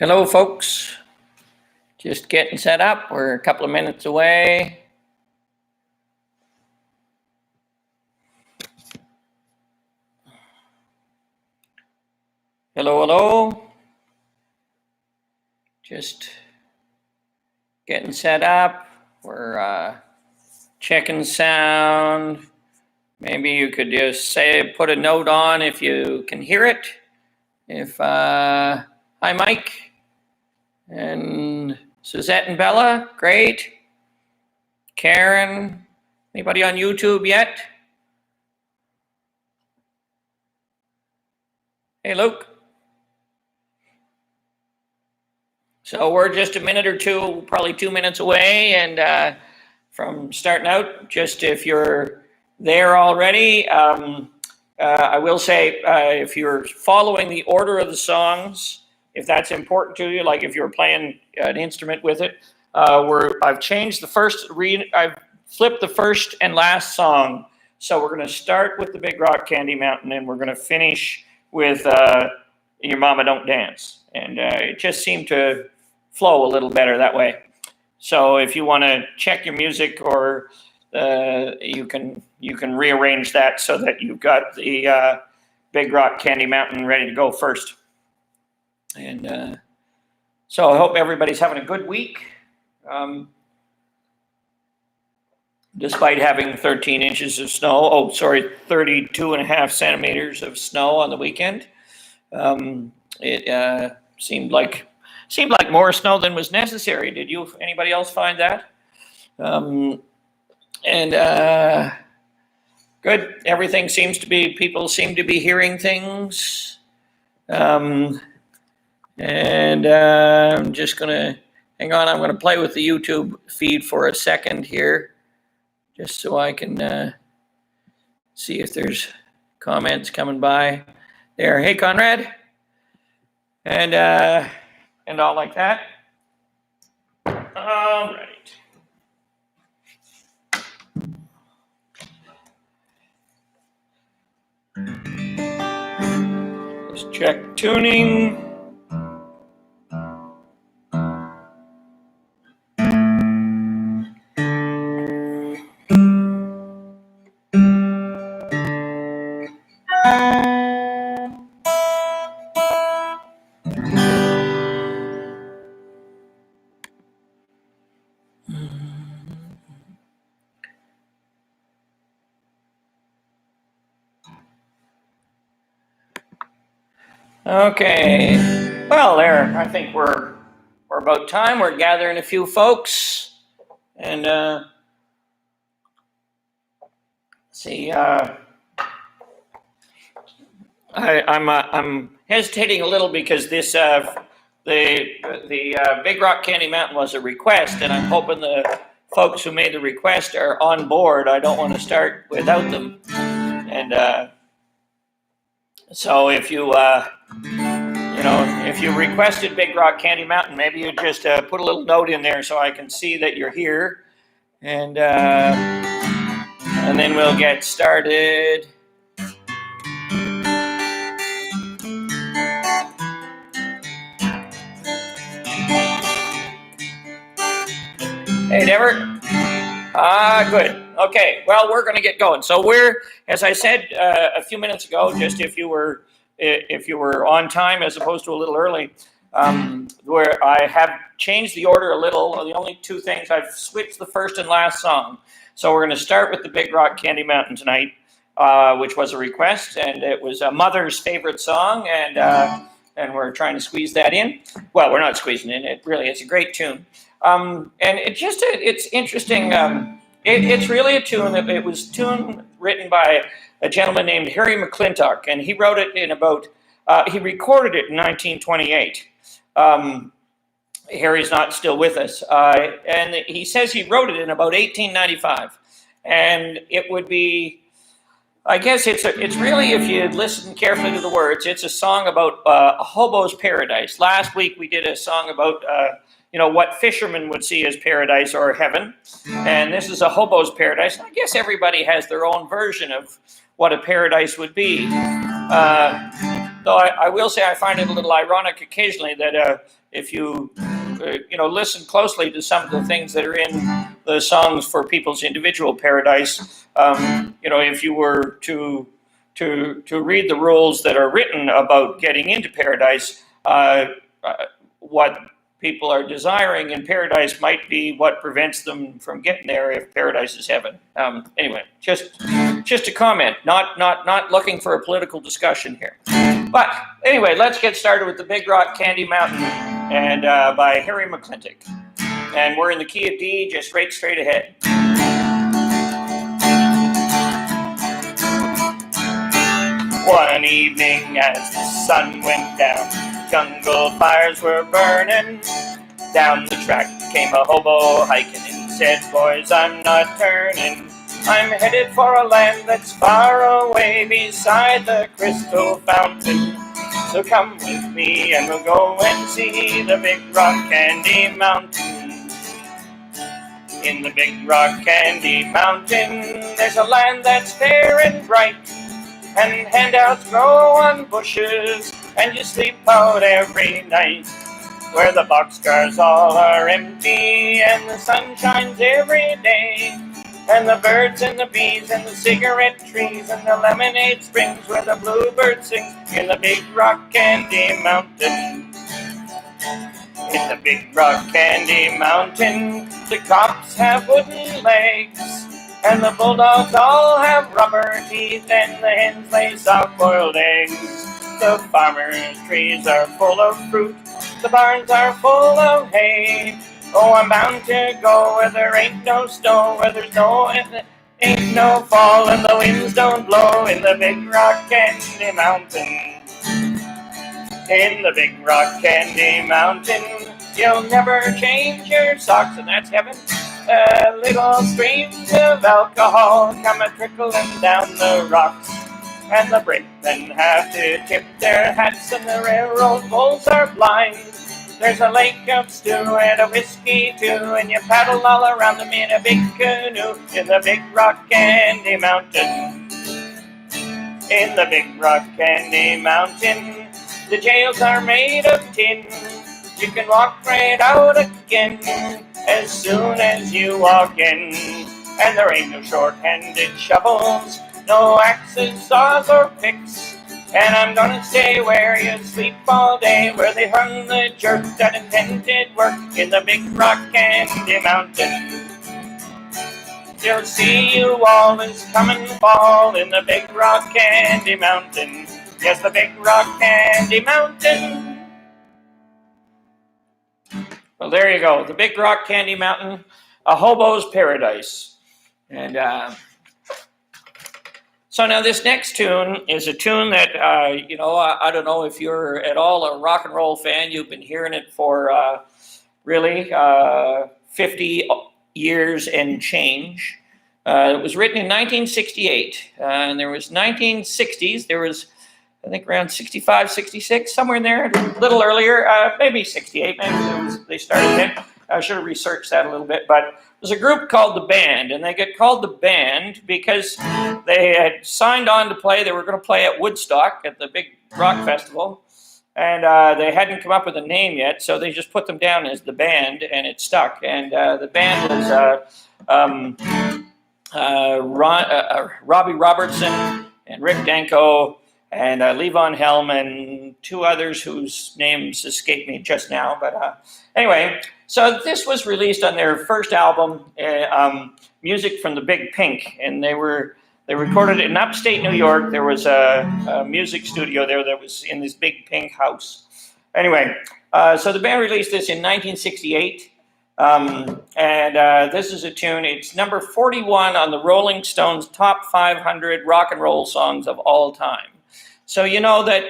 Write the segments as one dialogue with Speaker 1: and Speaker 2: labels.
Speaker 1: Hello, folks. Just getting set up. We're a couple of minutes away. Hello. Just getting set up. We're checking sound. Maybe you could just put a note on if you can hear it. Hi, Mike. And Suzette and Bella, great. Karen, anybody on YouTube yet? Hey, Luke. So we're just a minute or two, probably 2 minutes away, and from starting out. Just if you're there already, I will say if you're following the order of the songs, if that's important to you, like if you're playing an instrument with it, I've changed the first I've flipped the first and last song. So we're going to start with the Big Rock Candy Mountain, and we're going to finish with Your Mama Don't Dance. And it just seemed to flow a little better that way. So if you want to check your music, or you can rearrange that so that you've got the Big Rock Candy Mountain ready to go first. And so I hope everybody's having a good week, despite having 13 inches of snow. 32.5 centimeters of snow on the weekend. It seemed like more snow than was necessary. Did anybody else find that? Good. Everything people seem to be hearing things. I'm just gonna hang on. I'm gonna play with the YouTube feed for a second here, just so I can see if there's comments coming by there. Hey, Conrad, and all like that. All right. Let's check tuning. Okay, well, there. I think we're about time. We're gathering a few folks, and see. I'm hesitating a little because this the Big Rock Candy Mountain was a request, and I'm hoping the folks who made the request are on board. I don't want to start without them, and so if you if you requested Big Rock Candy Mountain, maybe you just put a little note in there so I can see that you're here, and then we'll get started. Hey, Deborah. Good. Okay. Well, we're going to get going. So as I said a few minutes ago, just if you were on time as opposed to a little early, where I have changed the order a little. The only two things, I've switched the first and last song. So we're going to start with the Big Rock Candy Mountain tonight, which was a request, and it was a mother's favorite song, and we're trying to squeeze that in. Well, we're not squeezing it in. It's a great tune. And it's interesting. It's really a tune that it was written by a gentleman named Harry McClintock, and he wrote it he recorded it in 1928. Harry's not still with us, and he says he wrote it in about 1895, and it would be, I guess it's really, if you listen carefully to the words, it's a song about a hobo's paradise. Last week we did a song about what fishermen would see as paradise or heaven, and this is a hobo's paradise. I guess everybody has their own version of what a paradise would be. though I will say I find it a little ironic occasionally that if you listen closely to some of the things that are in the songs for people's individual paradise, if you were to read the rules that are written about getting into paradise, what people are desiring in paradise might be what prevents them from getting there if paradise is heaven. Anyway, just a comment, not looking for a political discussion here. But anyway, let's get started with the Big Rock Candy Mountain and by Harry McClintock. And we're in the key of D, just straight ahead. One evening as the sun went down, jungle fires were burning. Down the track came a hobo hiking and said, "Boys, I'm not turning. I'm headed for a land that's far away beside the crystal fountain. So come with me and we'll go and see the Big Rock Candy Mountain. In the Big Rock Candy Mountain, there's a land that's fair and bright, and handouts grow on bushes, and you sleep out every night, where the boxcars all are empty, and the sun shines every day, and the birds and the bees and the cigarette trees and the lemonade springs where the bluebird sings in the Big Rock Candy Mountain. In the Big Rock Candy Mountain, the cops have wooden legs, and the bulldogs all have rubber teeth, and the hens lay soft-boiled eggs. The farmers' trees are full of fruit, the barns are full of hay. Oh, I'm bound to go where there ain't no snow, where there's ain't no fall, and the winds don't blow in the Big Rock Candy Mountain. In the Big Rock Candy Mountain, you'll never change your socks, and that's heaven. Little streams of alcohol come a-trickling down the rocks, and the brakemen have to tip their hats, and the railroad bulls are blind. There's a lake of stew and a whiskey too, and you paddle all around them in a big canoe in the Big Rock Candy Mountain. In the Big Rock Candy Mountain, the jails are made of tin. You can walk right out again as soon as you walk in. And there ain't no short-handed shovels, no axes, saws, or picks. And I'm gonna stay where you sleep all day, where they hung the jerk that invented work in the Big Rock Candy Mountain. You'll see you all this coming fall in the Big Rock Candy Mountain. Yes, the Big Rock Candy Mountain. Well, there you go, the Big Rock Candy Mountain, a hobo's paradise. And so now this next tune is a tune that, I don't know if you're at all a rock and roll fan. You've been hearing it for really 50 years and change. It was written in 1968, and there was 1960s. There was, I think, around 65, 66, somewhere in there, a little earlier, maybe 68, maybe they started then. I should have researched that a little bit, but there's a group called The Band, and they get called The Band because they had signed on to play. They were going to play at Woodstock at the big rock festival, and they hadn't come up with a name yet, so they just put them down as The Band, and it stuck. And the band was Robbie Robertson and Rick Danko and Levon Helm and two others whose names escape me just now. But anyway, so this was released on their first album, Music from the Big Pink, and they recorded it in upstate New York. There was a music studio there that was in this big pink house. Anyway, so the band released this in 1968, and this is a tune. It's number 41 on the Rolling Stones Top 500 Rock and Roll Songs of All Time. So you know that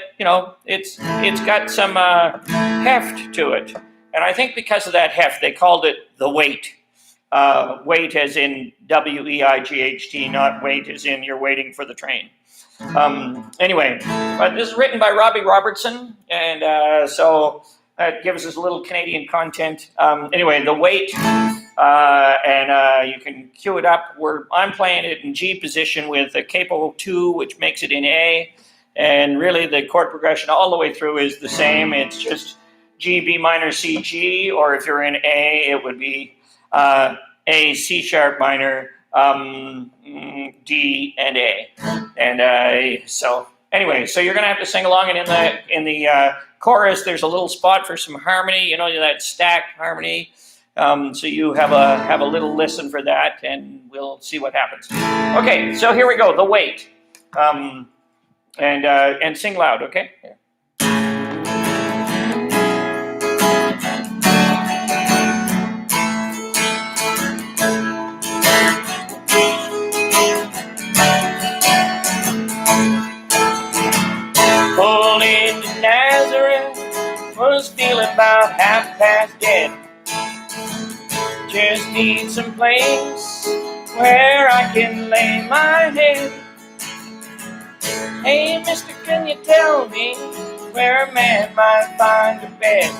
Speaker 1: it's got some heft to it. And I think because of that heft, they called it The Wait. Wait as in W-E-I-G-H-T, not wait as in you're waiting for the train. Anyway, but this is written by Robbie Robertson, and so that gives us a little Canadian content. Anyway, The Wait, and you can cue it up. I'm playing it in G position with a capo 2, which makes it in A, And really the chord progression all the way through is the same. It's just G, B minor, C, G, or if you're in A, it would be A, C sharp minor, D, and A. And so anyway, so you're going to have to sing along, and in the chorus, there's a little spot for some harmony, you know, that stacked harmony. So you have a little listen for that, and we'll see what happens. Okay, so here we go. The Wait, and sing loud. Okay. Yeah. Pulled into Nazareth, was feeling about half past dead. Just need some place where I can lay my head. Hey, mister, can you tell me where a man might find a bed?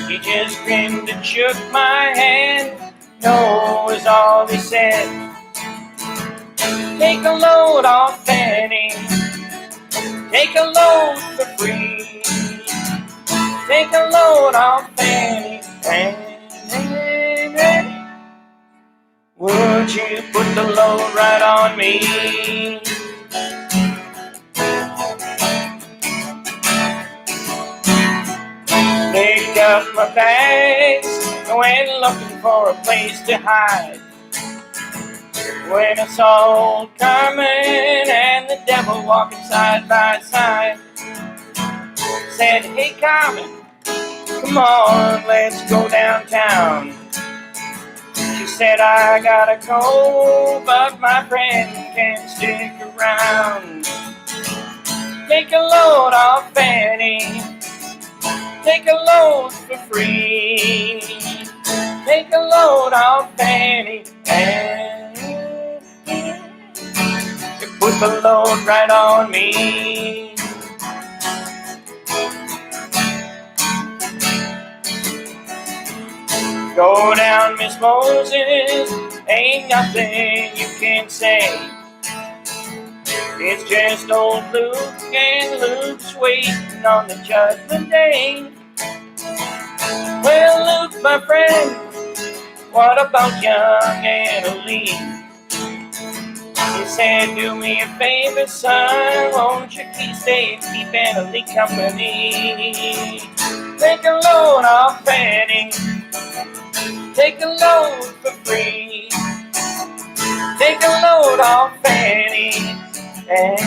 Speaker 1: He just grinned and shook my hand. No was all he said. Take a load off Fanny. Take a load for free. Take a load off Fanny. Would you put the load right on me? Picked up my bags, went looking for a place to hide. When I saw old Carmen and the devil walking side by side, said, hey Carmen, come on, let's go downtown. She said, I gotta go, but my friend can stick around. Take a load off Fanny. Take a load for free. Take a load off Fanny. And you put the load right on me. Go down, Miss Moses, ain't nothing you can say. It's just old Luke, and Luke's waiting on the judgment day. Well, Luke, my friend, what about young Annalie? He said, do me a favor, son, won't you keep Annalie company? Take a load off Fanny. Take a load for free. Take a load off Fanny. And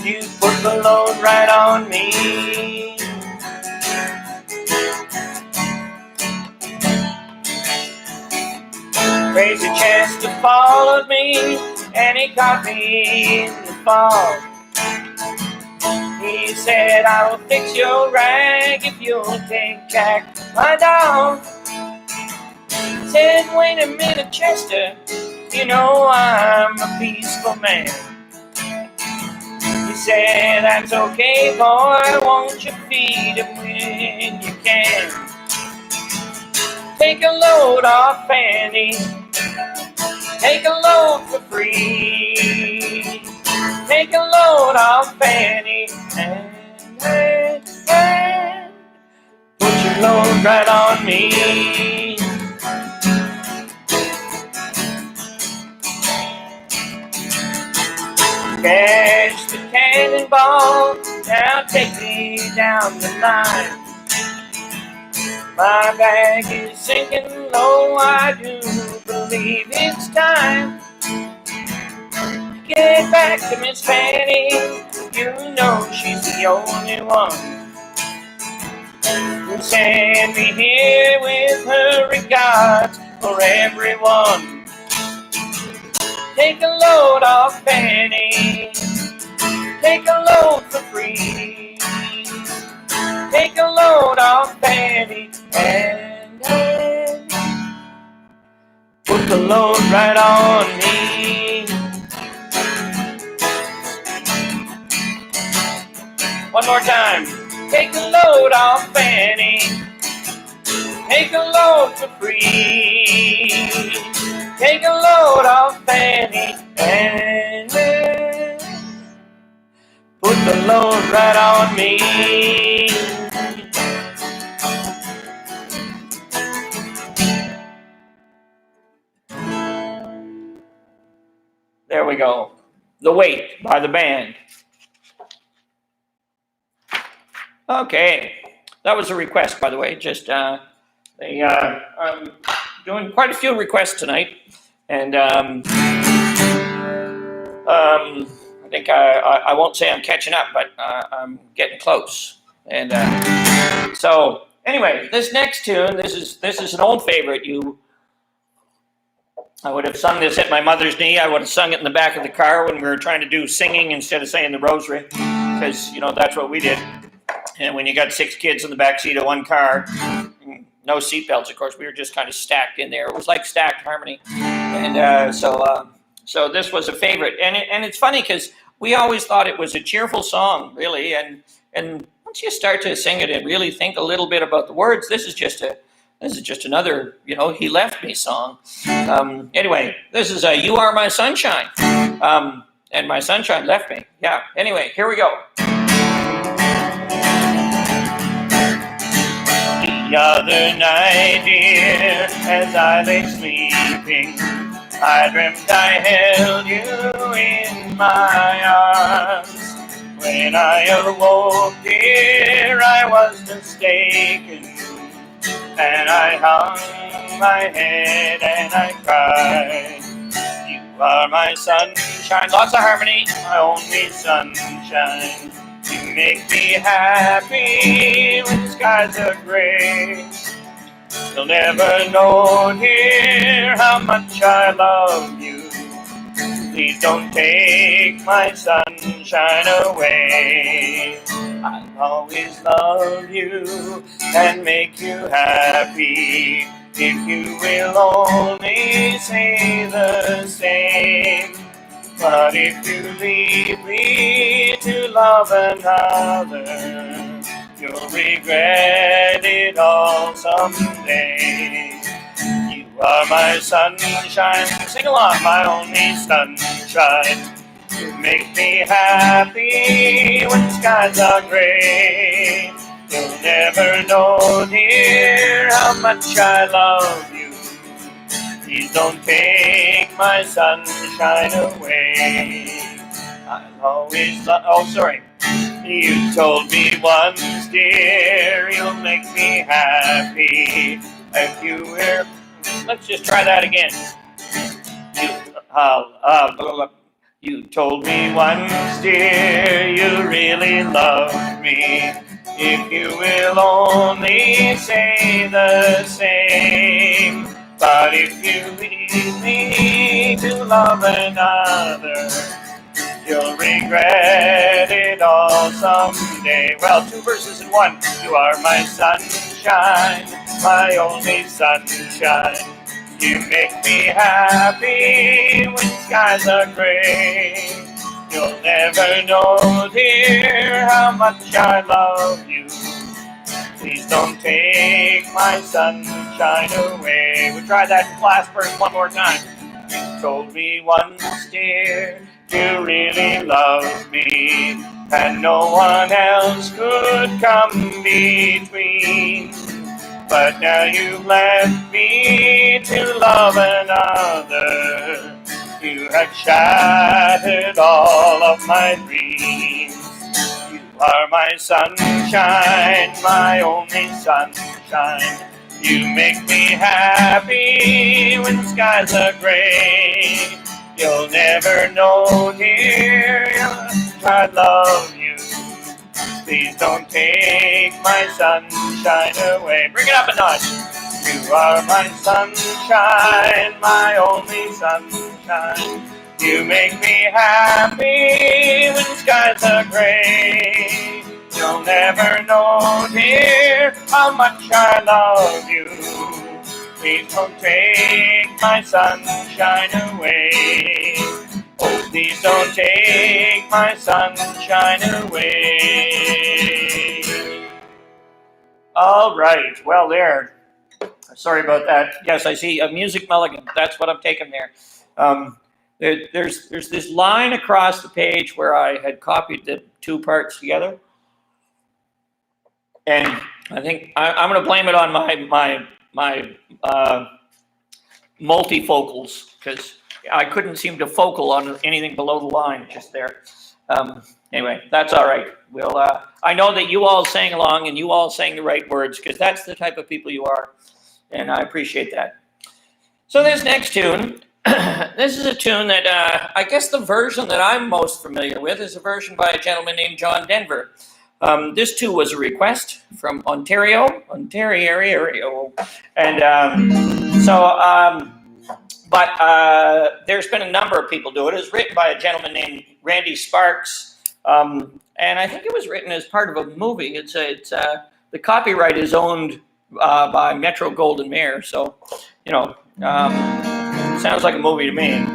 Speaker 1: you put the load right on me. Crazy Chester followed me, and he caught me in the fog. He said, I will fix your rag if you'll take Jack, my dog. He said, wait a minute, Chester, you know I'm a peaceful man. He said, that's okay, boy, won't you feed him when you can? Take a load off Fanny. Take a load for free. Take a load off Fanny. And put your load right on me. Catch the cannonball, now take me down the line. My bag is sinking low, I do believe it's time. Get back to Miss Fanny, you know she's the only one who sent me here with her regards for everyone. Take a load off Fanny. Take a load for free. Take a load off Fanny. And put the load right on me. One more time. Take a load off Fanny. Take a load for free. Take a load off Fanny. And load right on me. There we go. The Weight by the band. Okay, that was a request, by the way. Just I'm doing quite a few requests tonight, and I think I won't say I'm catching up, but I'm getting close. And so anyway, this next tune, this is an old favorite. I would have sung this at my mother's knee. I would have sung it in the back of the car when we were trying to do singing instead of saying the rosary, because that's what we did. And when you got 6 kids in the back seat of one car, no seatbelts, of course, we were just kind of stacked in there. It was like stacked harmony. And so this was a favorite. And it's funny because we always thought it was a cheerful song, really. And once you start to sing it and really think a little bit about the words, this is just another, He Left Me song. Anyway, this is You Are My Sunshine. And my sunshine left me. Yeah. Anyway, here we go. The other night, dear, as I lay sleeping, I dreamt I held you in my arms. When I awoke, dear, I was mistaken, and I hung my head and I cried. You are my sunshine, lots of harmony, my only sunshine. You make me happy when skies are gray. You'll never know, dear, how much I love you. Please don't take my sunshine away. I'll always love you and make you happy if you will only say the same. But if you leave me to love another, you'll regret it all someday. You are my sunshine, sing along, my only sunshine. You make me happy when skies are gray. You'll never know, dear, how much I love you. Please don't take my sunshine away. I'll always You told me once, dear, you'll make me happy if you will. Let's just try that again. You told me once, dear, you really love me. If you will only say the same. But if you leave me to love another, you'll regret it all someday. Well, 2 verses in 1. You are my sunshine, my only sunshine. You make me happy when skies are gray. You'll never know, dear, how much I love you. Please don't take my sunshine away. We'll try that last verse one more time. You told me once, dear, you really love me, and no one else could come between. But now you've left me to love another. You have shattered all of my dreams. You are my sunshine, my only sunshine. You make me happy when skies are gray. You'll never know, dear, I love you. Please don't take my sunshine away. Bring it up a notch. You are my sunshine, my only sunshine. You make me happy when skies are gray. You'll never know, dear, how much I love you. Please don't take my sunshine away. Oh, please don't take my sunshine away. All right, well there. Sorry about that. Yes, I see a music mulligan. That's what I'm taking there. there's this line across the page where I had copied the two parts together, and I think I'm going to blame it on my multifocals, because I couldn't seem to focal on anything below the line just there. Anyway, that's all right. We'll. I know that you all sang along and you all sang the right words, because that's the type of people you are, and I appreciate that. So this next tune, this is a tune that I guess the version that I'm most familiar with is a version by a gentleman named John Denver. This too was a request from Ontario, and there's been a number of people do it. It was written by a gentleman named Randy Sparks, and I think it was written as part of a movie. It's the copyright is owned by Metro Goldwyn Mayer, so sounds like a movie to me.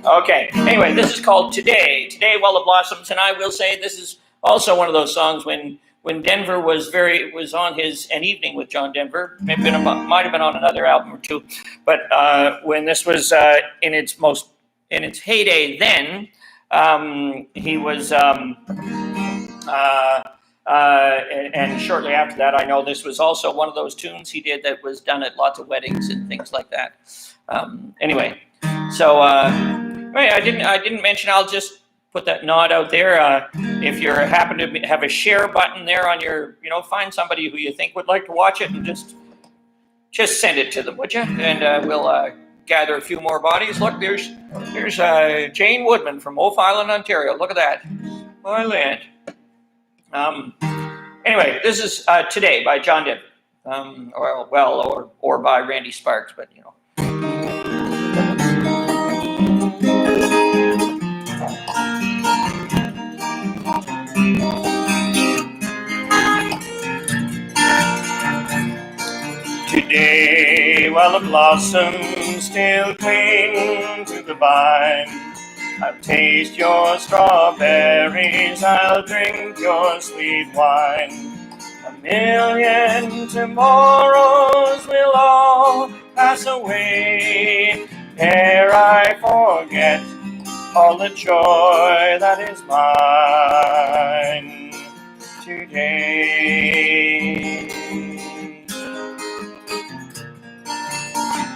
Speaker 1: Okay. Anyway, this is called Today While the Blossoms, and I will say this is also one of those songs when Denver was on an evening with John Denver. Might have been on another album or two, but when this was in its heyday, then he was and shortly after that, I know this was also one of those tunes he did that was done at lots of weddings and things like that. Anyway, so I didn't mention. I'll just put that nod out there. If you happen to have a share button there on your, find somebody who you think would like to watch it and just send it to them, would you? And we'll gather a few more bodies. Look, there's Jane Woodman from Oak Island, Ontario. Look at that. My land. Anyway, this is Today by John Denver, or by Randy Sparks, but Today, while the blossoms still cling to the vine, I'll taste your strawberries, I'll drink your sweet wine. A million tomorrows will all pass away ere I forget all the joy that is mine today.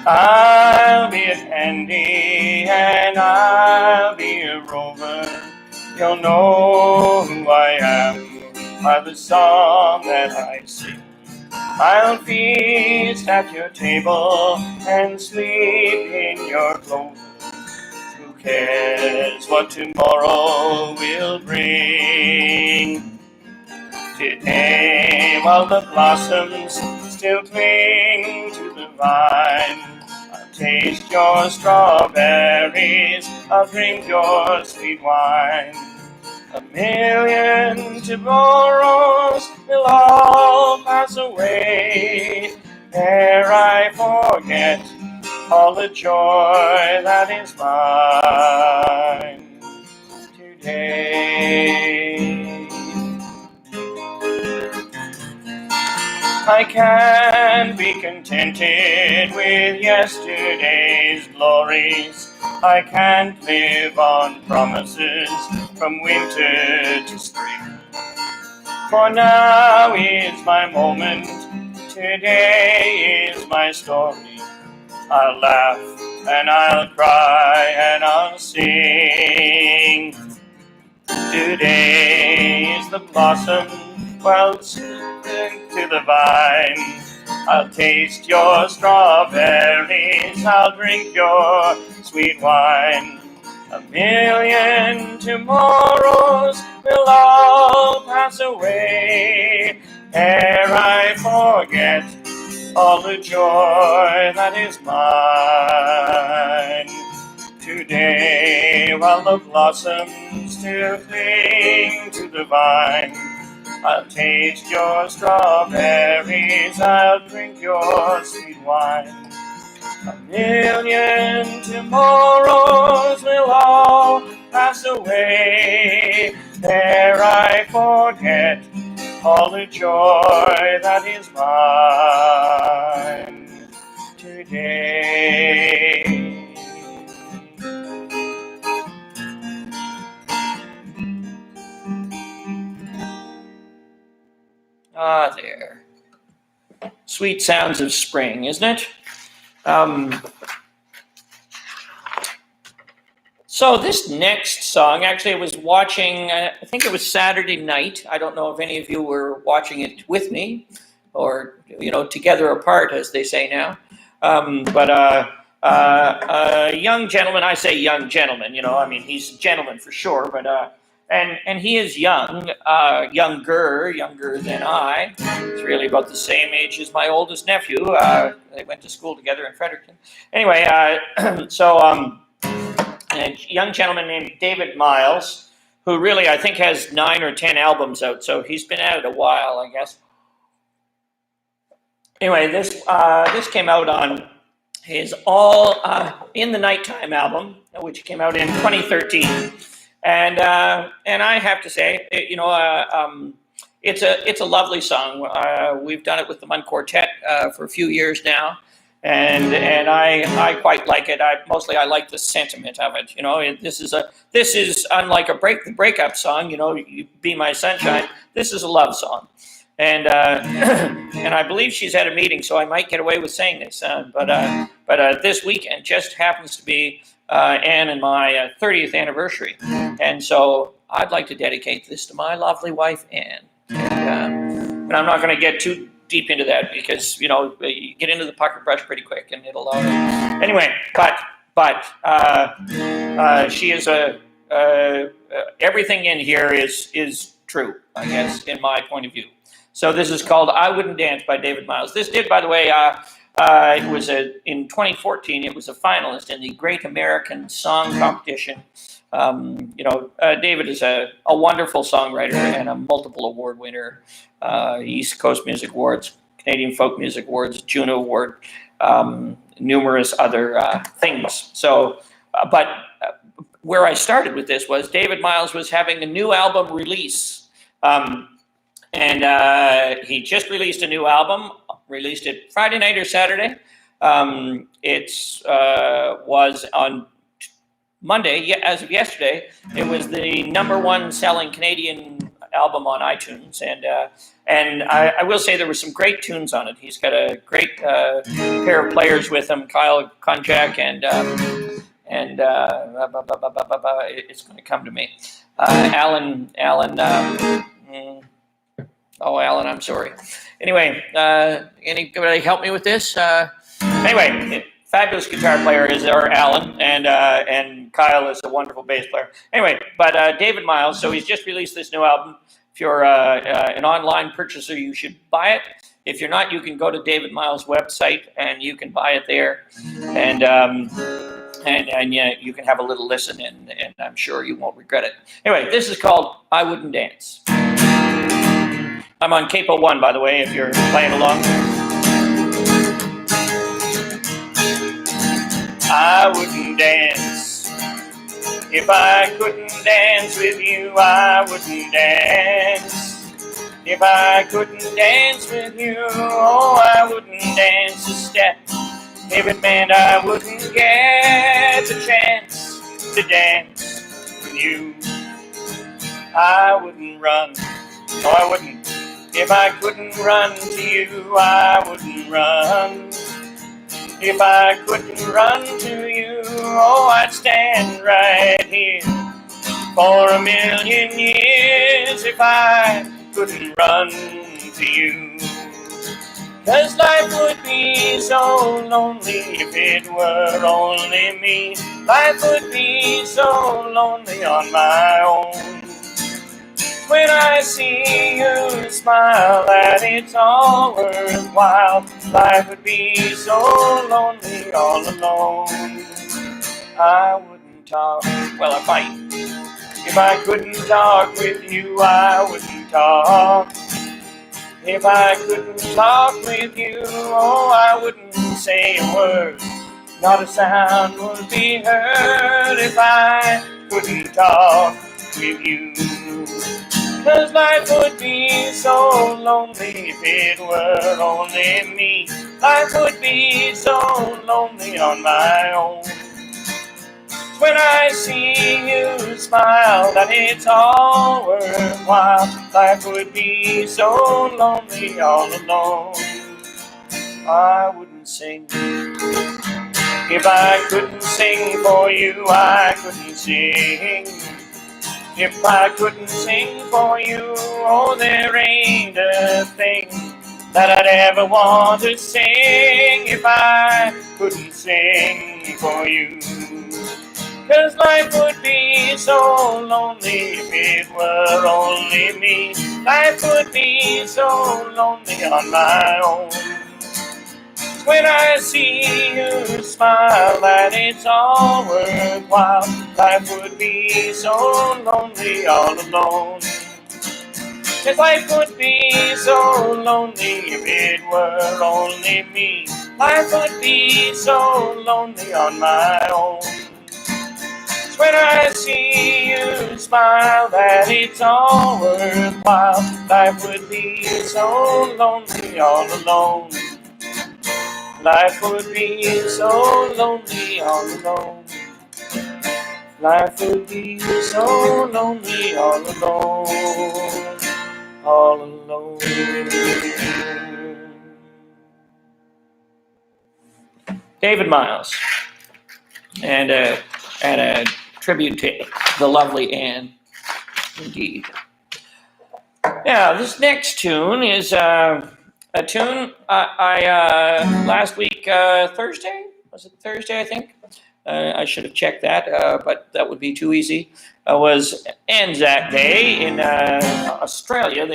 Speaker 1: I'll be a dandy and I'll be a rover. You'll know who I am by the song that I sing. I'll feast at your table and sleep in your clover. Who cares what tomorrow will bring? Today, while the blossoms still cling to the vine, I'll taste your strawberries, I'll drink your sweet wine. A million tomorrows will all pass away ere I forget all the joy that is mine today. I can't be contented with yesterday's glories. I can't live on promises from winter to spring. For now is my moment, today is my story. I'll laugh and I'll cry and I'll sing. Today is the blossom to the vine. I'll taste your strawberries, I'll drink your sweet wine. A million tomorrows will all pass away ere I forget all the joy that is mine. Today, while the blossoms still cling to the vine, I'll taste your strawberries, I'll drink your sweet wine. A million tomorrows will all pass away ere I forget all the joy that is mine today. There. Sweet sounds of spring, isn't it? So this next song, actually I was watching, I think it was Saturday night. I don't know if any of you were watching it with me or, together apart, as they say now. But a young gentleman, I say young gentleman, he's a gentleman for sure, but and he is young, younger than I. He's really about the same age as my oldest nephew. They went to school together in Fredericton. Anyway, a young gentleman named David Miles, who really I think has 9 or 10 albums out, so he's been at it a while, I guess. Anyway, this came out on his All in the Nighttime album, which came out in 2013. And I have to say, it's a lovely song. We've done it with the Munn Quartet for a few years now, and I quite like it. I like the sentiment of it. This is unlike the breakup song. You Be My Sunshine. This is a love song, and and I believe she's at a meeting, so I might get away with saying this. But this weekend just happens to be Anne and my 30th anniversary. And so I'd like to dedicate this to my lovely wife, Anne. And I'm not going to get too deep into that because, you get into the pucker brush pretty quick and it'll... Anyway, but she is everything in here is true, I guess, in my point of view. So this is called I Wouldn't Dance by David Miles. This did, by the way... it was in 2014. It was a finalist in the Great American Song Competition. David is a wonderful songwriter and a multiple award winner. East Coast Music Awards, Canadian Folk Music Awards, Juno Award, numerous other things. So, but where I started with this was David Miles was having a new album release. And he just released a new album. Released it Friday night or Saturday. It was on Monday, as of yesterday. It was the #1 selling Canadian album on iTunes, and I will say there were some great tunes on it. He's got a great pair of players with him, Kyle Konjak and it's going to come to me, Alan. Alan, I'm sorry. Anyway, anybody help me with this? Anyway, fabulous guitar player is our Alan, and Kyle is a wonderful bass player. Anyway, but David Miles, so he's just released this new album. If you're an online purchaser, you should buy it. If you're not, you can go to David Miles' website and you can buy it there. And you can have a little listen, and I'm sure you won't regret it. Anyway, this is called I Wouldn't Dance. I'm on Capo 1, by the way, if you're playing along. I wouldn't dance. If I couldn't dance with you, I wouldn't dance. If I couldn't dance with you, I wouldn't dance a step. If it meant I wouldn't get the chance to dance with you, I wouldn't run. No, I wouldn't. If I couldn't run to you, I wouldn't run. If I couldn't run to you, I'd stand right here for 1,000,000 years. If I couldn't run to you, 'cause life would be so lonely if it were only me. Life would be so lonely on my own. When I see you smile, that it's all worthwhile. Life would be so lonely all alone. I wouldn't talk, well, I might. If I couldn't talk with you, I wouldn't talk. If I couldn't talk with you, I wouldn't say a word. Not a sound would be heard if I couldn't talk with you. 'Cause life would be so lonely if it were only me. Life would be so lonely on my own. when I see you smile that it's all worthwhile. Life would be so lonely all alone. I wouldn't sing if I couldn't sing for you. I couldn't sing if I couldn't sing for you. Oh, there ain't a thing that I'd ever want to sing if I couldn't sing for you. 'Cause life would be so lonely if it were only me. Life would be so lonely on my own. When I see you smile that it's all worthwhile. Life would be so lonely all alone. 'Cause life would be so lonely if it were only me. Life would be so lonely on my own. When I see you smile that it's all worthwhile. Life would be so lonely all alone. Life would be so lonely all alone. Life would be so lonely all alone. All alone. David Miles, and a tribute to the lovely Anne, indeed. Now, this next tune is a tune I last week, Thursday? Was it Thursday, I think? I should have checked that, but that would be too easy. Was Anzac Day in Australia.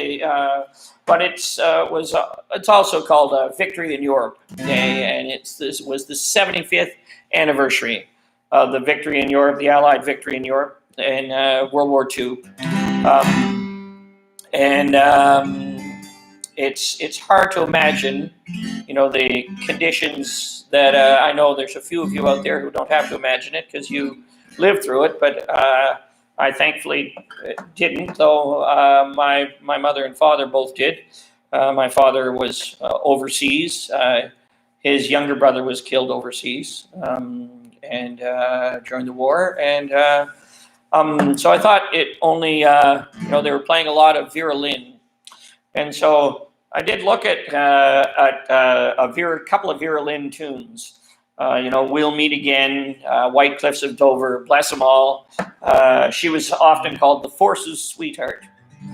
Speaker 1: But it's also called Victory in Europe Day, and this was the 75th anniversary of the victory in Europe, the Allied victory in Europe in World War II. It's hard to imagine, the conditions that I know there's a few of you out there who don't have to imagine it because you lived through it, but I thankfully didn't, though my mother and father both did. My father was overseas. His younger brother was killed overseas and during the war. And so I thought it only, they were playing a lot of Vera Lynn. And so I did look at a couple of Vera Lynn tunes. We'll Meet Again, White Cliffs of Dover, Bless 'Em All. She was often called the Forces' sweetheart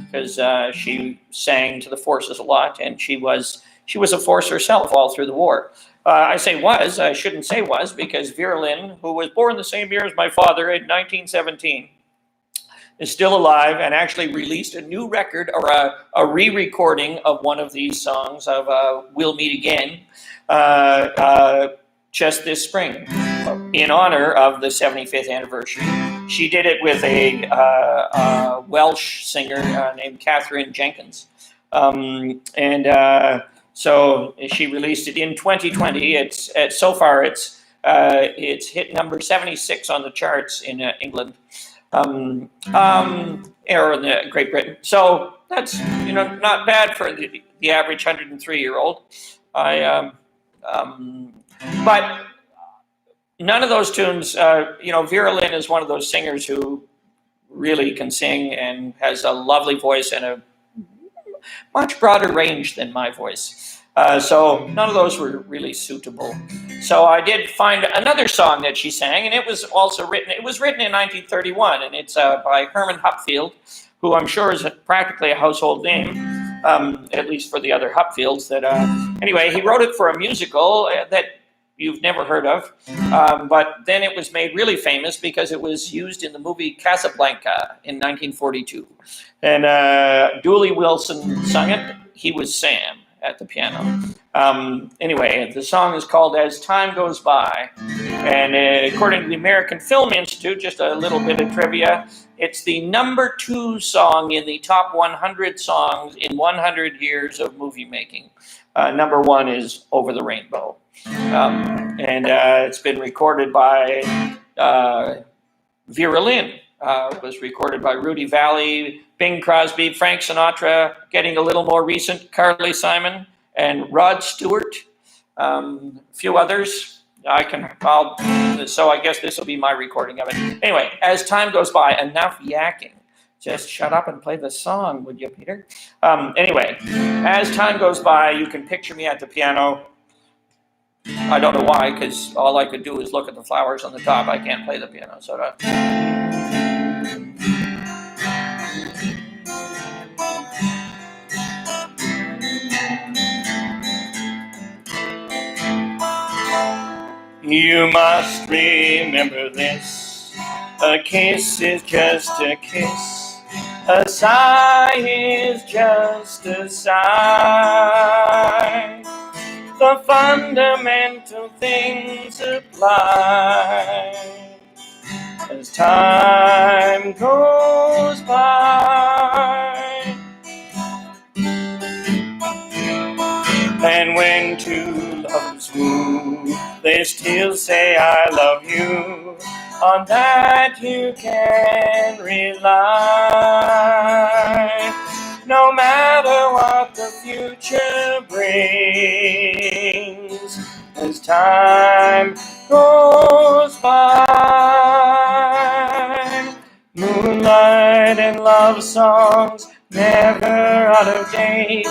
Speaker 1: because she sang to the forces a lot, and she was a force herself all through the war. I say was, I shouldn't say was, because Vera Lynn, who was born the same year as my father in 1917, is still alive and actually released a new record or a re-recording of one of these songs of We'll Meet Again just this spring in honor of the 75th anniversary. She did it with a Welsh singer named Catherine Jenkins. So she released it in 2020. So far it's hit number 76 on the charts in England. Or in the Great Britain. So that's not bad for the average 103-year-old. But none of those tunes. Vera Lynn is one of those singers who really can sing and has a lovely voice and a much broader range than my voice. So none of those were really suitable. So I did find another song that she sang, and it was written in 1931, and it's by Herman Hupfield, who I'm sure is practically a household name, at least for the other Hupfields. Anyway, he wrote it for a musical that you've never heard of, but then it was made really famous because it was used in the movie Casablanca in 1942. And Dooley Wilson sung it. He was Sam at the piano. Anyway, the song is called As Time Goes By. And according to the American Film Institute, just a little bit of trivia, it's the number 2 song in the top 100 songs in 100 years of movie making. Number 1 is Over the Rainbow. And it's been recorded by Vera Lynn. It was recorded by Rudy Valley, Bing Crosby, Frank Sinatra, getting a little more recent, Carly Simon, and Rod Stewart. A few others. So I guess this will be my recording of it. Anyway, as time goes by, enough yakking. Just shut up and play the song, would you, Peter? Anyway, as time goes by, you can picture me at the piano. I don't know why, because all I could do is look at the flowers on the top. I can't play the piano, so you must remember this. A kiss is just a kiss. A sigh is just a sigh. The fundamental things apply as time goes by. And when two lovers woo, they still say I love you. On that you can rely. No matter what the future brings, as time goes by. Moonlight and love songs never out of date.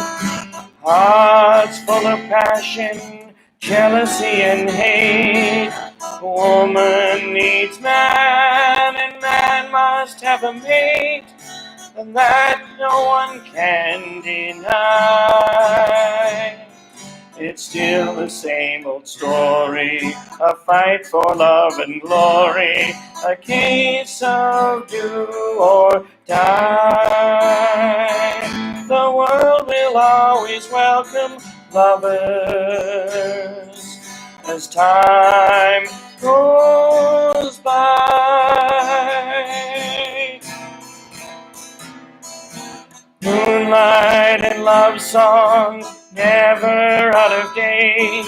Speaker 1: Hearts full of passion, jealousy and hate. Woman needs man, and man must have a mate, and that no one can deny. It's still the same old story, a fight for love and glory, a case of do or die. The world will always welcome lovers as time goes by. Moonlight and love songs never out of date.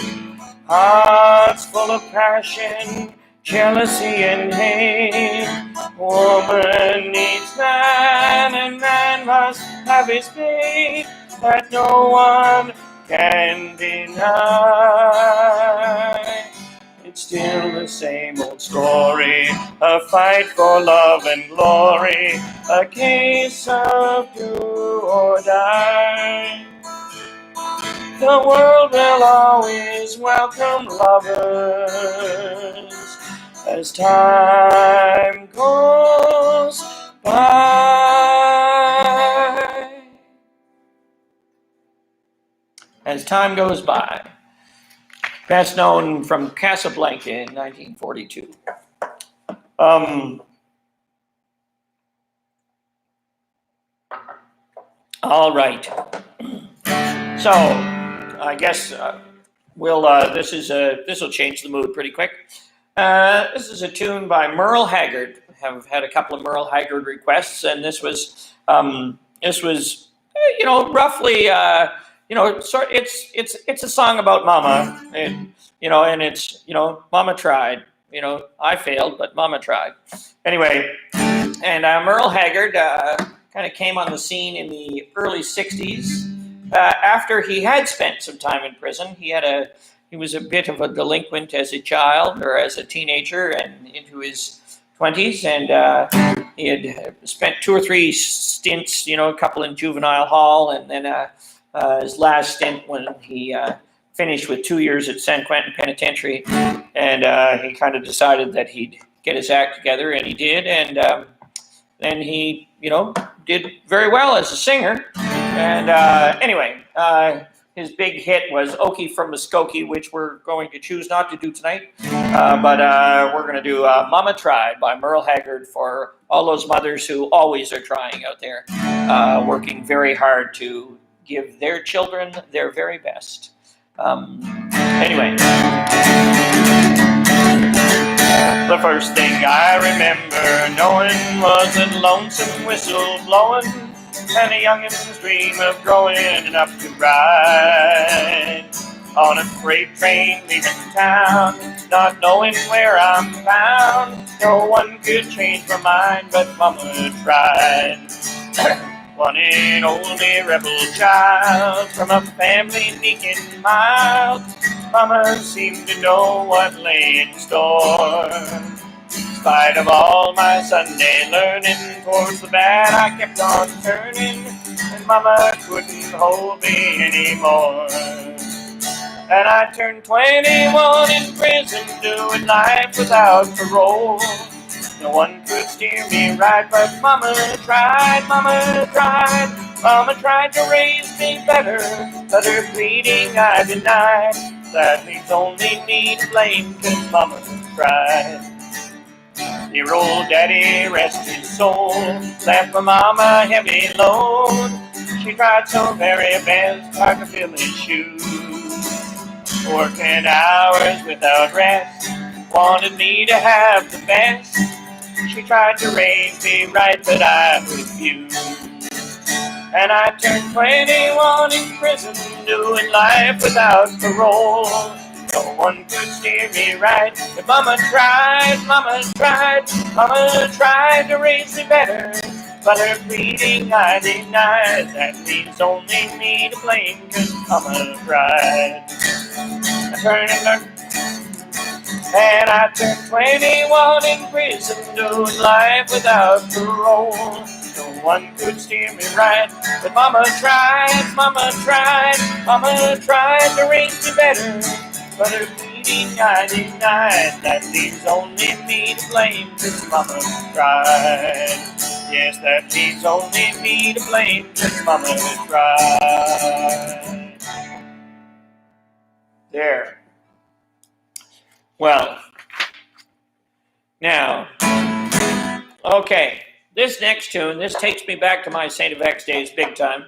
Speaker 1: Hearts full of passion, jealousy and hate. Woman needs man, and man must have his fate that no one can deny. It's still the same old story, a fight for love and glory, a case of do or die. The world will always welcome lovers as time goes by. As time goes by. Best known from Casablanca in 1942. All right. So, I guess this will change the mood pretty quick. This is a tune by Merle Haggard. Have had a couple of Merle Haggard requests, and this was roughly. So it's a song about Mama, and it's Mama tried. I failed, but Mama tried. Anyway, and Merle Haggard kind of came on the scene in the early '60s after he had spent some time in prison. He was a bit of a delinquent as a child or as a teenager and into his 20s, and he had spent 2 or 3 stints, a couple in juvenile hall, and then his last stint when he finished with 2 years at San Quentin Penitentiary, and he kind of decided that he'd get his act together, and he did, and then he, did very well as a singer, and anyway, his big hit was Okie from Muskogee, which we're going to choose not to do tonight, but we're going to do Mama Tried by Merle Haggard for all those mothers who always are trying out there, working very hard to give their children their very best. Anyway, the first thing I remember knowing was a lonesome whistle blowing and a youngin's dream of growing up to ride on a freight train leaving town, not knowing where I'm bound. No one could change my mind, but Mama tried. One and only rebel child from a family meek and mild, Mama seemed to know what lay in store. In spite of all my Sunday learning, towards the bad I kept on turning, and Mama couldn't hold me anymore. And I turned 21 in prison, doing life without parole. No one could steer me right, but Mama tried, Mama tried. Mama tried to raise me better, but her pleading I denied. That leaves only me to blame, 'cause Mama tried. Dear old Daddy, rest his soul, left my Mama a heavy load. She tried so very best, hard to fill his shoes. Working hours without rest, wanted me to have the best. She tried to raise me right, but I refused. And I turned 21 in prison, doing life without parole. No one could steer me right, but Mama tried, Mama tried. Mama tried to raise me better, but her pleading I denied. That leaves only me to blame, 'cause Mama tried. And I turned 21 in prison, doing life without parole. No one could steer me right, but Mama tried, Mama tried. Mama tried to raise me better, but her pleading I denied. That leaves only me to blame, 'cause Mama tried. Yes, that leaves only me to blame, 'cause Mama tried. There. Well, now, okay, this next tune, this takes me back to my Saint of X days big time.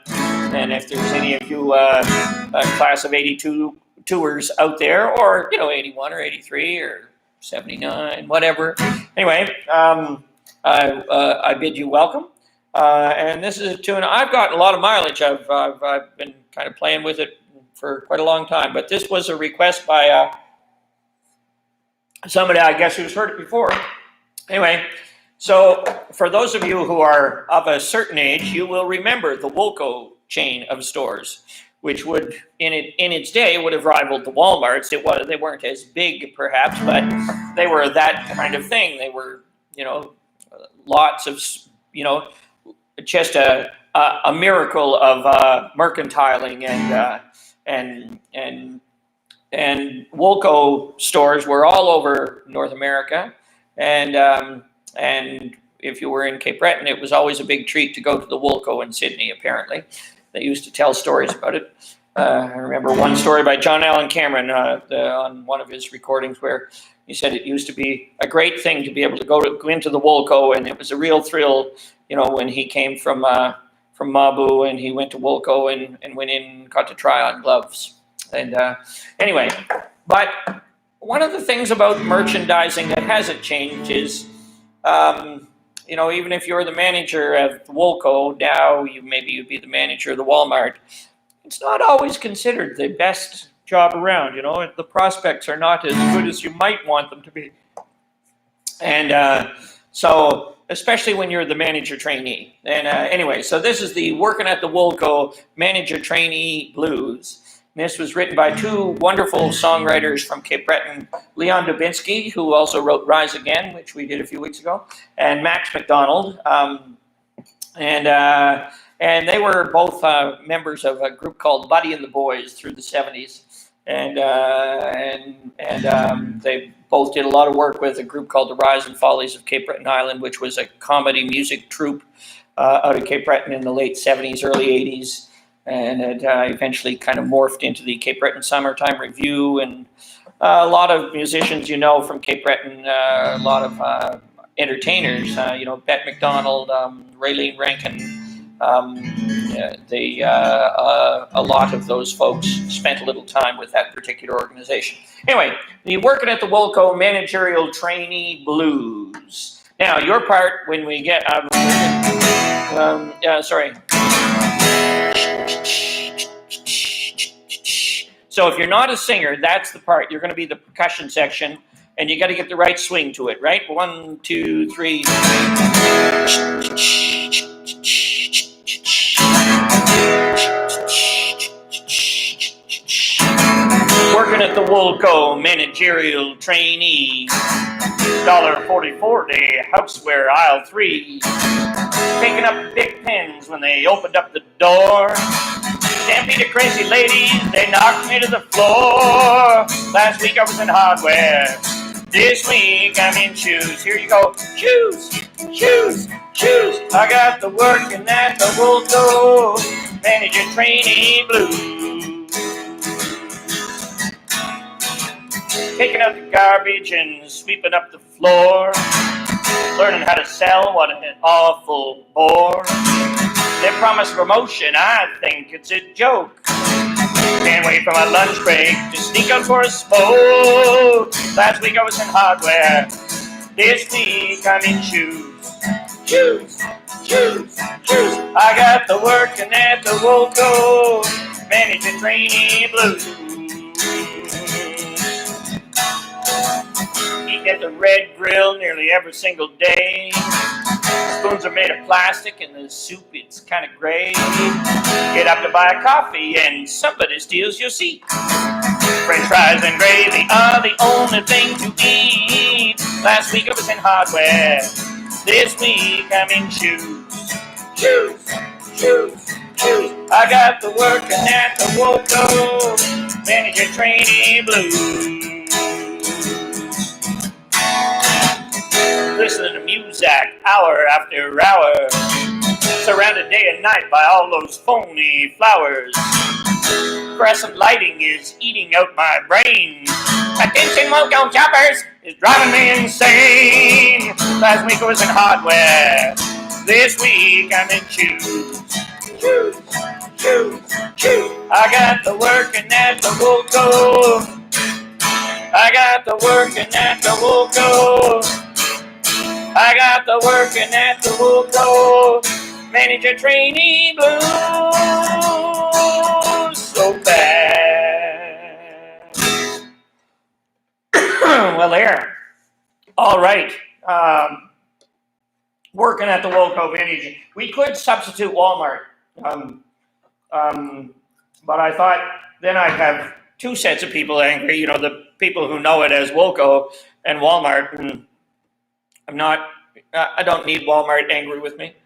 Speaker 1: And if there's any of you class of 82 tours out there, or, 81 or 83 or 79, whatever. Anyway, I bid you welcome. And this is a tune, I've gotten a lot of mileage. I've been kind of playing with it for quite a long time. But this was a request by somebody, I guess, who's heard it before. Anyway, so for those of you who are of a certain age, you will remember the Woolco chain of stores, which would, in its day, would have rivaled the Walmarts. They weren't as big, perhaps, but they were that kind of thing. They were, lots of, just a miracle of mercantiling and Woolco stores were all over North America, and if you were in Cape Breton, it was always a big treat to go to the Woolco in Sydney. Apparently, they used to tell stories about it. I remember one story by John Allen Cameron on one of his recordings where he said it used to be a great thing to be able to go into the Woolco, and it was a real thrill, when he came from Mabu and he went to Woolco and went in and got to try on gloves. And anyway, but one of the things about merchandising that hasn't changed is, even if you're the manager of the Woolco, now you'd be the manager of the Walmart. It's not always considered the best job around. The prospects are not as good as you might want them to be. And so, especially when you're the manager trainee. And anyway, so this is the Working at the Woolco Manager Trainee Blues. This was written by two wonderful songwriters from Cape Breton, Leon Dubinsky, who also wrote Rise Again, which we did a few weeks ago, and Max McDonald. And they were both members of a group called Buddy and the Boys through the 70s. And they both did a lot of work with a group called the Rise and Follies of Cape Breton Island, which was a comedy music troupe out of Cape Breton in the late 70s, early 80s. And it eventually kind of morphed into the Cape Breton Summertime Review, and a lot of musicians, from Cape Breton, a lot of entertainers, Bette McDonald, Raylene Rankin, a lot of those folks spent a little time with that particular organization. Anyway, the Working at the Woolco Managerial Trainee Blues. Now, your part when we get, sorry. So if you're not a singer, that's the part. You're going to be the percussion section, and you got to get the right swing to it, right? 1, 2, 3. Working at the Woolco managerial trainee. $1.44 day, houseware aisle 3. Picking up big pens when they opened up the door. Stampede of crazy ladies, they knocked me to the floor. Last week I was in hardware. This week I'm in shoes. Here you go. Shoes, shoes, shoes. I got the working at the Woolco manager trainee blues. Taking out the garbage and sweeping up the floor. Learning how to sell, what an awful bore. They promise promotion, I think it's a joke. Can't wait for my lunch break to sneak out for a smoke. Last week I was in hardware. This week I'm in shoes. Shoes, shoes, shoes. I got the working at the Woolco manager trainee blues. Eating at the Red Grill nearly every single day. Spoons are made of plastic and the soup, it's kind of gray. Get up to buy a coffee and somebody steals your seat. French fries and gravy are the only thing to eat. Last week I was in hardware. This week I'm in shoes. Shoes, shoes, shoes. I got the working at the Woolco manager trainee blues. Listening to Muzak hour after hour, surrounded day and night by all those phony flowers. Fluorescent lighting is eating out my brain. Attention, Woolco shoppers, is driving me insane. Last week I was in hardware. This week I'm in shoes. Shoes, shoes, shoes. I got the working at the Woolco. I got the working at the Woolco. I got the working at the Woolco manager trainee blues so bad. Well, there. All right. Working at the Woolco manager. We could substitute Walmart, but I thought then I'd have two sets of people angry. You know, the people who know it as Woolco and Walmart, and I don't need Walmart angry with me.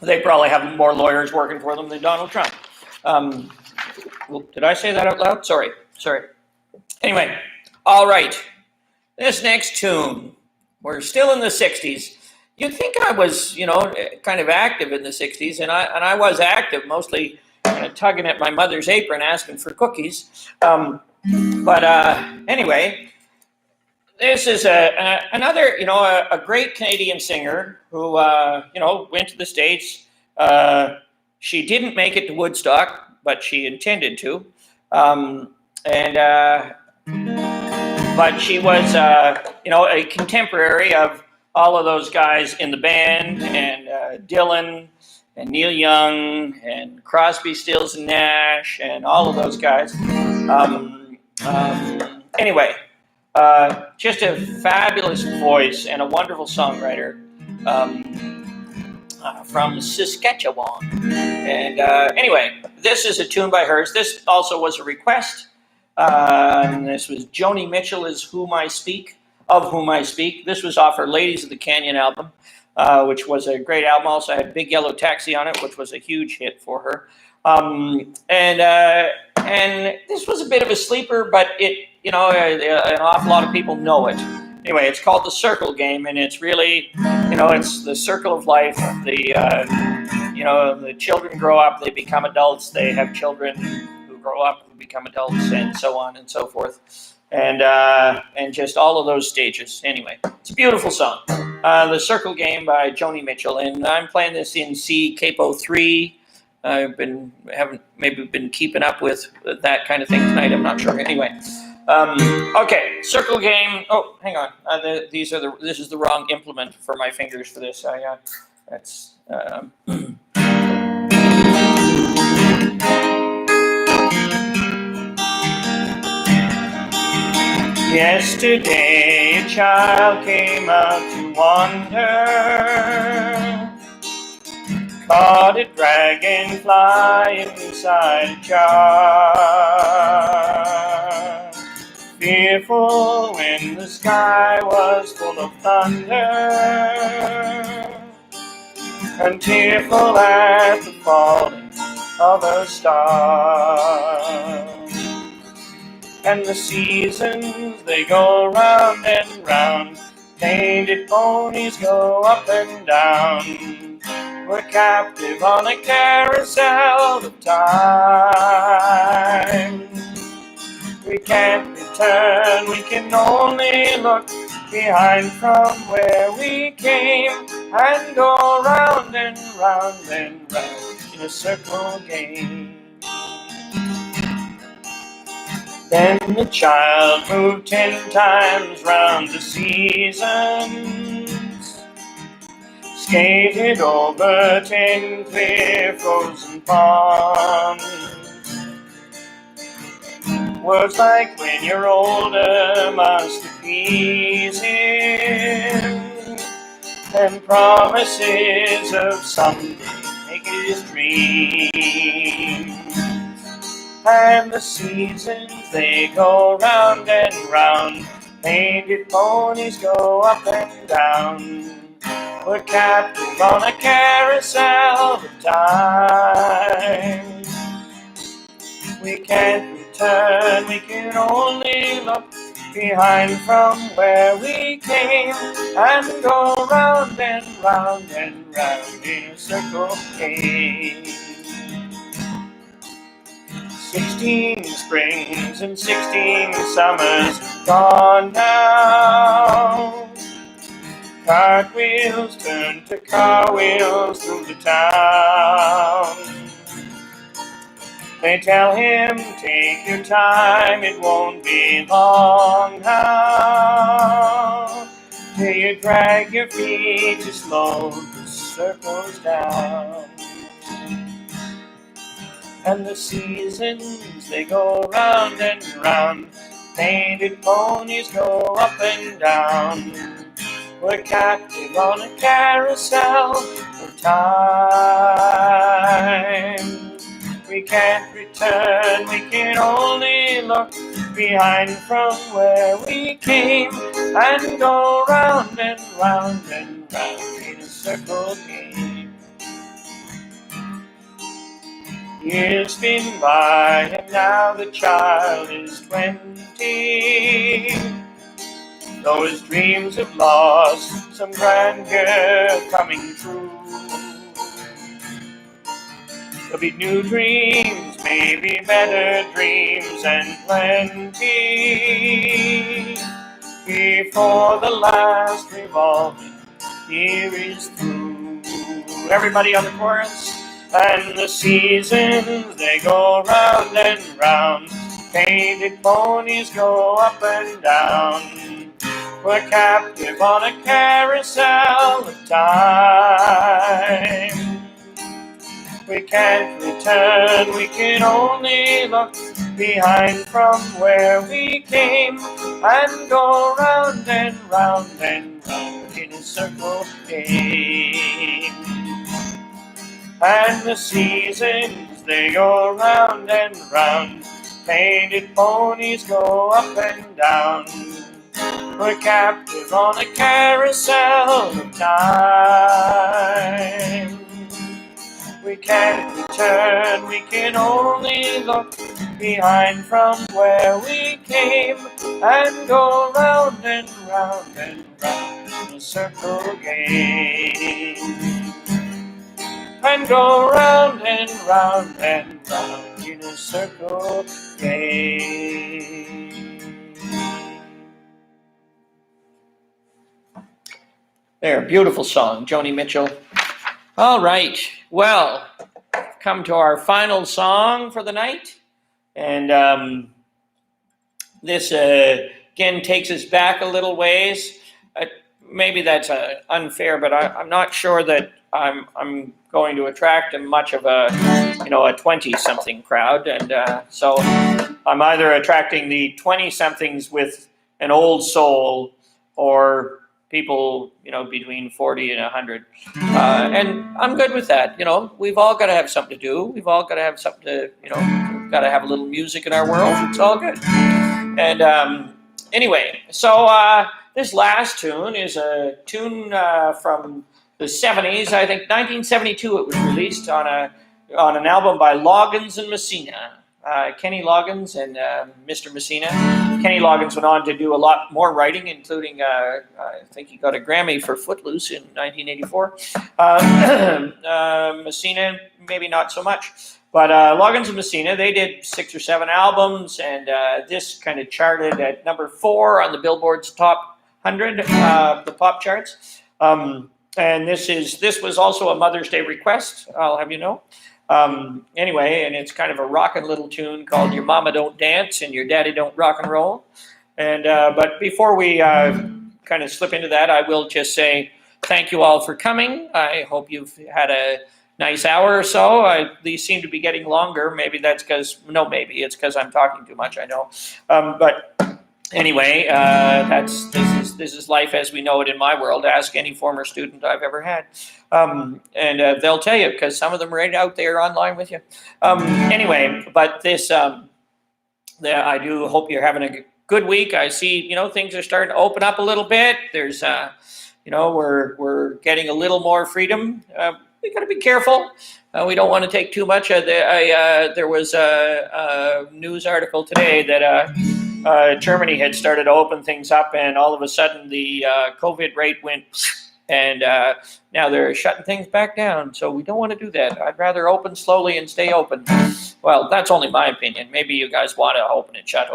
Speaker 1: They probably have more lawyers working for them than Donald Trump. Did I say that out loud? Sorry. Anyway, all right. This next tune, we're still in the 60s. You'd think I was, kind of active in the 60s, and I was active, mostly kind of tugging at my mother's apron asking for cookies. Anyway, this is another, a great Canadian singer who, went to the States. She didn't make it to Woodstock, but she intended to. But she was, a contemporary of all of those guys in the band, and Dylan, and Neil Young, and Crosby, Stills, and Nash, and all of those guys. Anyway. Just a fabulous voice and a wonderful songwriter from Saskatchewan. And anyway, this is a tune by hers. This also was a request. This was Joni Mitchell is Of Whom I Speak. This was off her Ladies of the Canyon album, which was a great album. Also had Big Yellow Taxi on it, which was a huge hit for her. And this was a bit of a sleeper, but it, an awful lot of people know it. Anyway, it's called The Circle Game, and it's really, it's the circle of life. The children grow up, they become adults, they have children who grow up, who become adults, and so on and so forth. And just all of those stages. Anyway, it's a beautiful song. The Circle Game by Joni Mitchell, and I'm playing this in C Capo 3. Haven't maybe been keeping up with that kind of thing tonight. I'm not sure. Anyway, okay, Circle Game. Oh, hang on. This is the wrong implement for my fingers for this. That's. Yesterday, a child came out to wander. caught a dragonfly inside a jar. Fearful when the sky was full of thunder, and tearful at the falling of a star. And the seasons, they go round and round, painted ponies go up and down. We're captive on a carousel of time. We can't return, we can only look behind from where we came, and go round and round and round in a circle game. Then the child moved 10 times round the seasons, skated over 10 clear frozen ponds. Words like when you're older must appease him, and promises of someday make his dream. And the seasons, they go round and round, painted ponies go up and down. We're captive on a carousel of time. We can't return, we can only look behind from where we came, and go round and round and round in a circle game. 16 springs and 16 summers gone now. Cartwheels turn to car wheels through the town. They tell him, take your time, it won't be long now, till you drag your feet to slow the circles down. And the seasons, they go round and round, painted ponies go up and down. We're captive on a carousel of time. We can't return, we can only look behind from where we came, and go round and round and round in a circle game. Years been by, and now the child is 20. Though his dreams have lost some grandeur coming true, there'll be new dreams, maybe better dreams, and plenty, before the last revolving year is through. Everybody on the chorus. And the seasons, they go round and round, painted ponies go up and down. We're captive on a carousel of time. We can't return, we can only look behind from where we came, and go round and round and round in a circle game. And the seasons, they go round and round, painted ponies go up and down. We're captive on a carousel of time. We can't return, we can only look behind from where we came, and go round and round and round in a circle game. And go round and round and round in a circle game. There, beautiful song, Joni Mitchell. All right, well, come to our final song for the night. And this, again, takes us back a little ways. Maybe that's unfair, but I'm not sure that I'm going to attract much of a 20-something crowd, and so I'm either attracting the 20-somethings with an old soul, or people, between 40 and 100. And I'm good with that. We've all got to have something to do. We've all got to have something to, we've got to have a little music in our world. It's all good. And anyway, so this last tune is a tune from the 70s. I think 1972 it was released on an album by Loggins and Messina. Kenny Loggins and Mr. Messina. Kenny Loggins went on to do a lot more writing, including, I think he got a Grammy for Footloose in 1984. Messina, maybe not so much. But Loggins and Messina, they did 6 or 7 albums, and this kind of charted at number 4 on the Billboard's Top 100, the pop charts. And this was also a Mother's Day request, I'll have you know. Anyway, and it's kind of a rockin' little tune called Your Mama Don't Dance and Your Daddy Don't Rock and Roll. And but before we kind of slip into that, I will just say thank you all for coming. I hope you've had a nice hour or so. These seem to be getting longer. Maybe that's because, it's because I'm talking too much, I know. But anyway, this is life as we know it in my world. Ask any former student I've ever had. And they'll tell you, because some of them are right out there online with you. Anyway, but this, I do hope you're having a good week. I see, things are starting to open up a little bit. There's, we're getting a little more freedom. We got to be careful. We don't want to take too much. There was a news article today that Germany had started to open things up, and all of a sudden the COVID rate went, and now they're shutting things back down. So we don't want to do that. I'd rather open slowly and stay open. Well, that's only my opinion. Maybe you guys want to open and shut,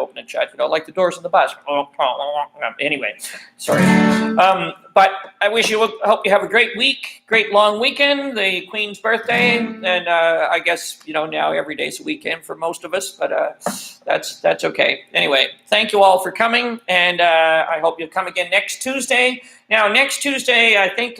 Speaker 1: like the doors of the bus. Anyway, sorry. But I hope you have a great week, great long weekend, the Queen's birthday, and I guess, now every day's a weekend for most of us, but that's okay. Anyway, thank you all for coming, and I hope you'll come again next Tuesday. Now, next Tuesday, I think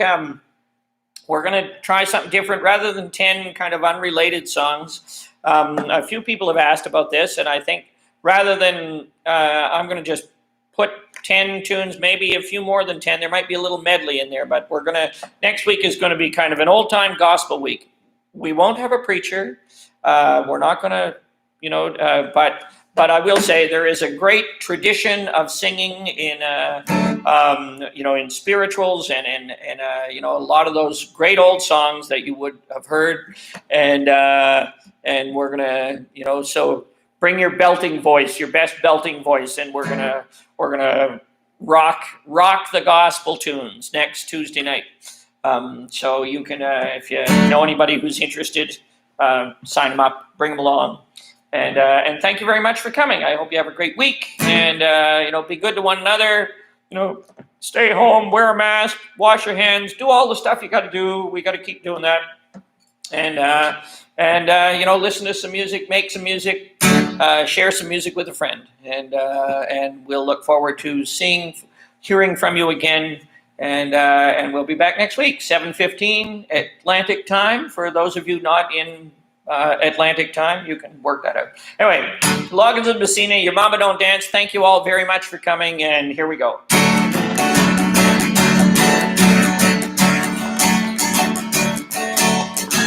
Speaker 1: we're going to try something different. Rather than 10 kind of unrelated songs, a few people have asked about this, and I think rather than, I'm going to just put 10 tunes, maybe a few more than 10. There might be a little medley in there, but next week is going to be kind of an old-time gospel week. We won't have a preacher. We're not going to, but I will say there is a great tradition of singing in, in spirituals and in a lot of those great old songs that you would have heard, and we're gonna, so bring your belting voice, your best belting voice, and we're gonna rock the gospel tunes next Tuesday night. So you can, if you know anybody who's interested, sign them up, bring them along. And thank you very much for coming. I hope you have a great week, and be good to one another. Stay home, wear a mask, wash your hands, do all the stuff you got to do. We got to keep doing that, and listen to some music, make some music, share some music with a friend, and we'll look forward to hearing from you again. And we'll be back next week, 7:15 Atlantic time. For those of you not in Atlantic time, you can work that out. Anyway, Loggins and Messina, Your Mama Don't Dance. Thank you all very much for coming, and here we go.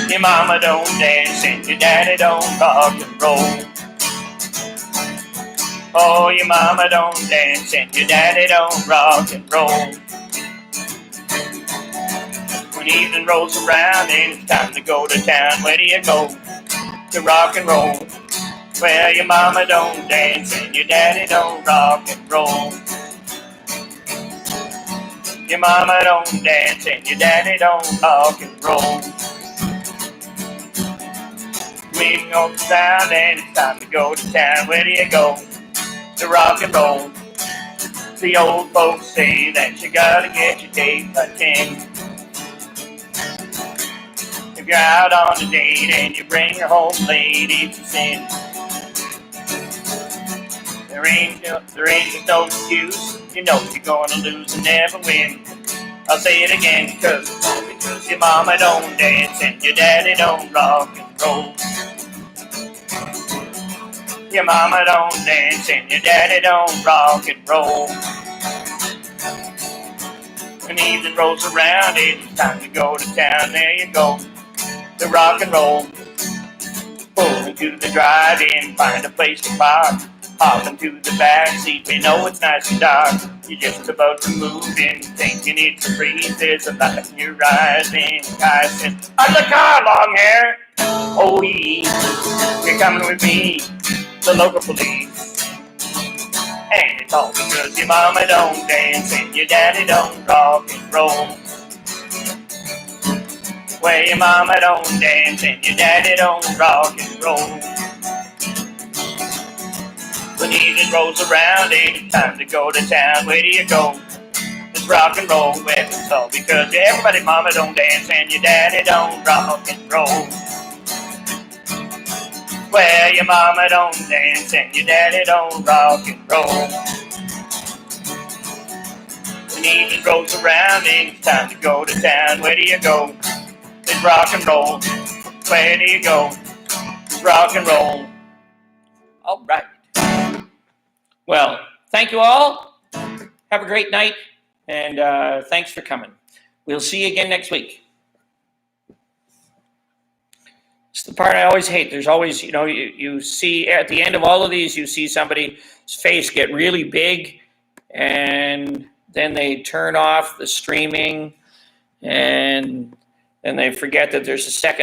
Speaker 1: Your mama don't dance and your daddy don't rock and roll. Oh, your mama don't dance and your daddy don't rock and roll. When evening rolls around and it's time to go to town, where do you go? To rock and roll. Well, your mama don't dance and your daddy don't rock and roll. Your mama don't dance and your daddy don't rock and roll. Evening rolls around and it's time to go to town, where do you go? To rock and roll. The old folks say that you gotta get your date by 10. If you're out on a date and you bring her home late, it's a sin. There ain't no excuse. You know you're gonna lose and never win. I'll say it again, because your mama don't dance and your daddy don't rock and roll. Your mama don't dance and your daddy don't rock and roll. When evening rolls around, it's time to go to town. There you go, the rock and roll. Pull into the drive-in, find a place to park. Hop into the back seat, we know it's nice and dark. You're just about to move in, thinking it's a breeze. There's a light in your eyes, and guy says, "On the car, long hair." Oh, you're coming with me, the local police. And it's all because your mama don't dance and your daddy don't rock and roll. Well, your mama don't dance and your daddy don't rock and roll. When evening rolls around, it's time to go to town. Where do you go? It's rock and roll. Well, it's all because everybody's mama don't dance and your daddy don't rock and roll. Well, your mama don't dance and your daddy don't rock and roll. When evening rolls around, it's time to go to town. Where do you go? It's rock and roll. Where do you go? It's rock and roll. All right. Well, thank you all. Have a great night, and thanks for coming. We'll see you again next week. It's the part I always hate. There's always, you see at the end of all of these, you see somebody's face get really big, and then they turn off the streaming, and then they forget that there's a second